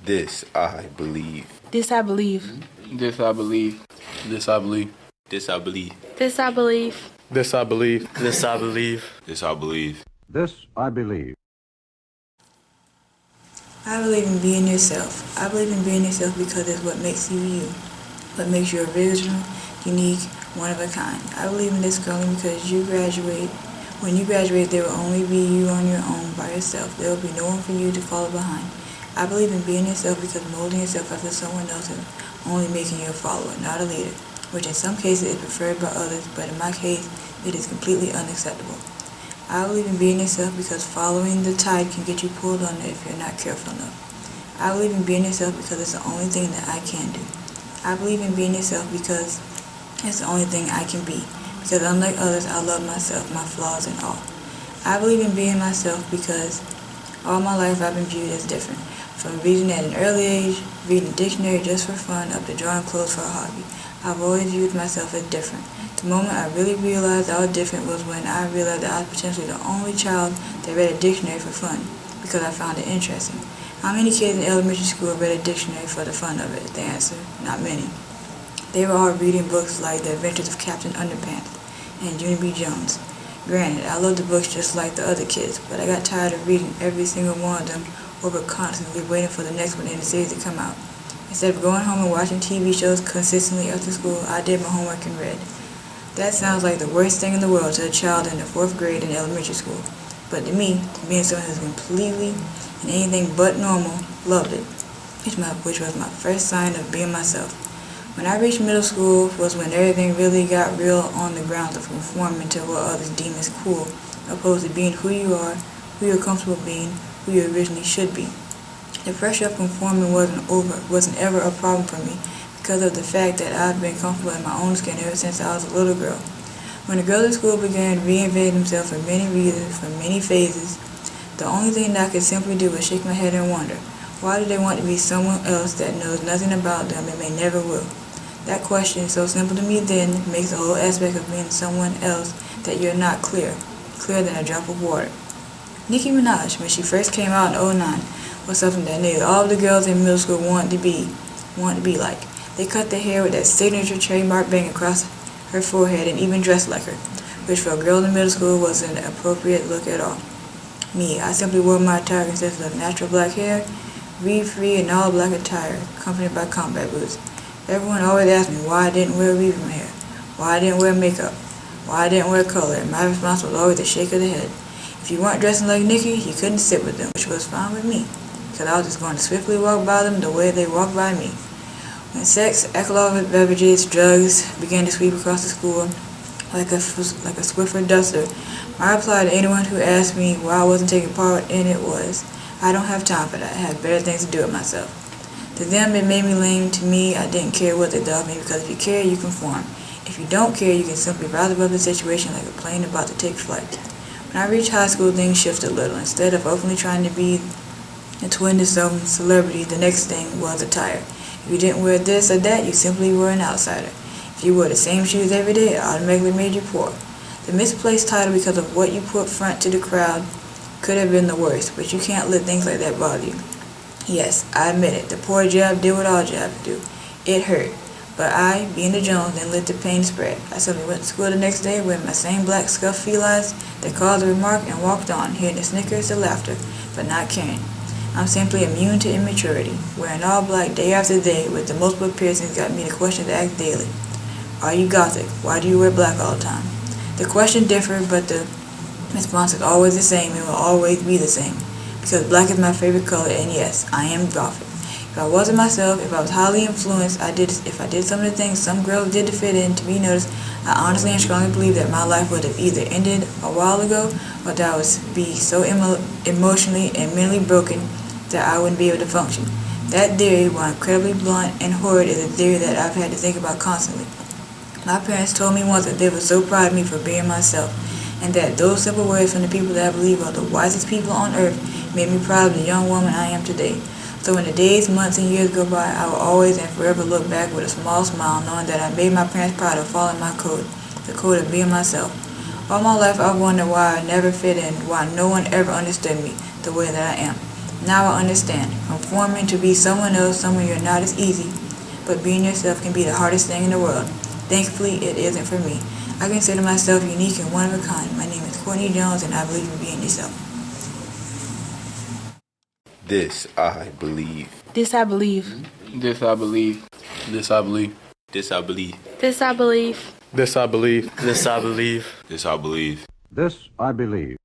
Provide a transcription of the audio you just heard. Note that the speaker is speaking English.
This I believe. This I believe. This I believe. This I believe. This I believe. This I believe. This I believe. This I believe. This I believe. This I believe. I believe in being yourself. I believe in being yourself because it's what makes you you. What makes you original, unique, one of a kind. I believe in this calling because when you graduate, there will only be you on your own by yourself. There will be no one for you to follow behind. I believe in being yourself because molding yourself after someone else is only making you a follower, not a leader, which in some cases is preferred by others, but in my case, it is completely unacceptable. I believe in being yourself because following the tide can get you pulled under if you're not careful enough. I believe in being yourself because it's the only thing that I can do. I believe in being yourself because it's the only thing I can be. Because unlike others, I love myself, my flaws and all. I believe in being myself because all my life I've been viewed as different. From reading at an early age, reading a dictionary just for fun, up to drawing clothes for a hobby. I've always viewed myself as different. The moment I really realized I was different was when I realized that I was potentially the only child that read a dictionary for fun, because I found it interesting. How many kids in elementary school read a dictionary for the fun of it? The answer, not many. They were all reading books like The Adventures of Captain Underpants and Junie B. Jones. Granted, I loved the books just like the other kids, but I got tired of reading every single one of them over constantly waiting for the next one in the series to come out. Instead of going home and watching TV shows consistently after school, I did my homework and read. That sounds like the worst thing in the world to a child in the 4th grade in elementary school. But to me, being someone who's completely and anything but normal, loved it, which was my first sign of being myself. When I reached middle school was when everything really got real on the grounds of conforming to what others deem as cool, opposed to being who you are, who you're comfortable being, who you originally should be. The pressure of conforming wasn't ever a problem for me because of the fact that I've been comfortable in my own skin ever since I was a little girl. When the girls at school began reinventing themselves for many reasons, for many phases, the only thing that I could simply do was shake my head and wonder, why do they want to be someone else that knows nothing about them and may never will? That question, so simple to me then, makes the whole aspect of being someone else that you're not clearer than a drop of water. Nicki Minaj, when she first came out in '09, was something that nearly all of the girls in middle school wanted to be like. They cut their hair with that signature trademark bang across her forehead and even dressed like her, which for a girl in middle school wasn't an appropriate look at all. Me, I simply wore my attire consisting of natural black hair, weave-free and all black attire, accompanied by combat boots. Everyone always asked me why I didn't wear weave in my hair, why I didn't wear makeup, why I didn't wear color, and my response was always a shake of the head. If you weren't dressing like Nicki, you couldn't sit with them, which was fine with me, because I was just going to swiftly walk by them the way they walked by me. When sex, alcoholic beverages, drugs began to sweep across the school like a Swiffer duster, my reply to anyone who asked me why I wasn't taking part in it was, I don't have time for that. I have better things to do with myself. To them, it made me lame. To me, I didn't care what they thought of me, because if you care, you conform. If you don't care, you can simply rise above the situation like a plane about to take flight. When I reached high school, things shifted a little. Instead of openly trying to be a twin to some celebrity, the next thing was attire. If you didn't wear this or that, you simply were an outsider. If you wore the same shoes every day, it automatically made you poor. The misplaced title because of what you put front to the crowd could have been the worst, but you can't let things like that bother you. Yes, I admit it, the poor jab did what all jabs do. It hurt. But I, being the Jones, didn't let the pain spread. I simply went to school the next day wearing my same black scuffed felines that caused a remark and walked on, hearing the snickers and laughter, but not caring. I'm simply immune to immaturity. Wearing all black day after day with the multiple piercings got me the question to ask daily. Are you gothic? Why do you wear black all the time? The question differed, but the response is always the same and will always be the same. Because black is my favorite color, and yes, I am gothic. If I wasn't myself, if I was highly influenced, if I did some of the things some girls did to fit in, to be noticed, I honestly and strongly believe that my life would have either ended a while ago, or that I would be so emotionally and mentally broken that I wouldn't be able to function. That theory, while incredibly blunt and horrid, is a theory that I've had to think about constantly. My parents told me once that they were so proud of me for being myself, and that those simple words from the people that I believe are the wisest people on earth made me proud of the young woman I am today. So when the days, months, and years go by, I will always and forever look back with a small smile, knowing that I made my parents proud of following my code, the code of being myself. All my life I've wondered why I never fit in, why no one ever understood me the way that I am. Now I understand. Conforming to be someone else, someone you're not, is easy, but being yourself can be the hardest thing in the world. Thankfully, it isn't for me. I consider myself unique and one of a kind. My name is Courtney Jones, and I believe in being yourself. This I believe. This I believe. This I believe. This I believe. This I believe. This I believe. This I believe. This I believe. This I believe. This I believe.